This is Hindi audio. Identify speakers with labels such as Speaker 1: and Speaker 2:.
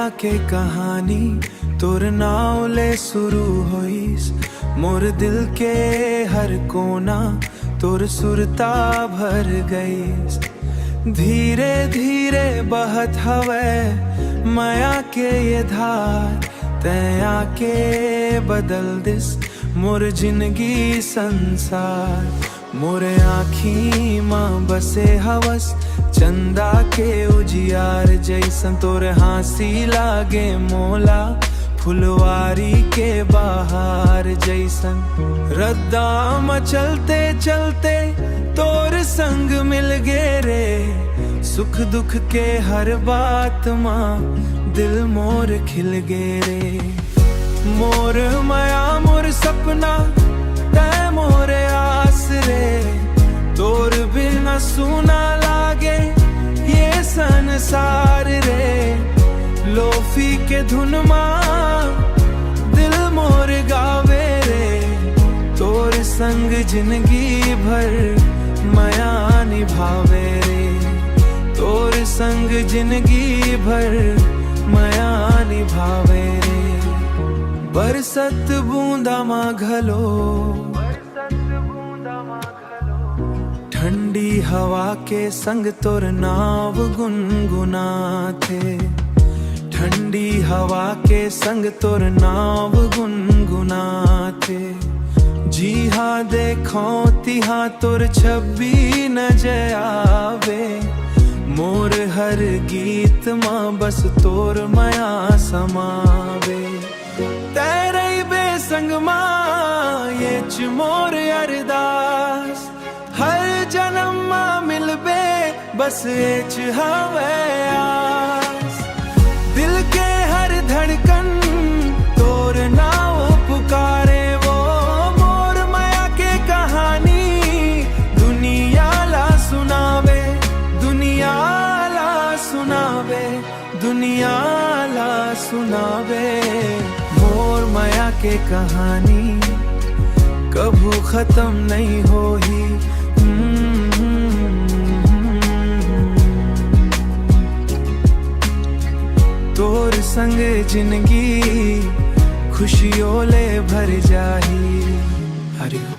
Speaker 1: माया के कहानी तोर नाव ले शुरू होइस। मोर दिल के हर कोना तोर सुरता भर गईस। धीरे धीरे बहत हवे माया के ये धार, तै आके बदल दिस मोर जिंदगी संसार। मोरे आँखी माँ बसे हवस चंदा के उजियार जैसन। तोरे हाँसी लागे मोला फुलवारी के बाहर जैसन। रद्दा में चलते चलते तोर संग मिल गे रे। सुख दुख के हर बात माँ दिल मोर खिल गे रे। मोर माया मोर सपना तै मोरे आस रे। तोर बिना सुना लागे ये संसार रे। लोफी के धुन माँ दिल मोर गावे रे। तोर संग जिंदगी भर माया निभावे रे। तोर संग जिंदगी भर माया निभावे रे। बरसत बूंदा माँ घलो ठंडी हवा के संग तोर नाव गुनगुनाथे। ठंडी हवा के संग तोर नाव गुनगुनाथे। जी हाँ देखो तिहा तोर छवि नजर आवे। मोर हर गीत माँ बस तोर माया समावे। तेरे बेसंग माँ ये च मोर अरदास। हर जन्म माँ मिलबे बस एच हवे आस। दिल के हर धड़कन तोर नाव पुकारे वो। मोर माया के कहानी दुनिया ला सुनावे। दुनिया ला सुनावे। दुनिया ला सुनावे। मोर माया के कहानी कभू खत्म नहीं होही। तोर संग जिंदगी खुशियों ले भर जाही। हरि ओम।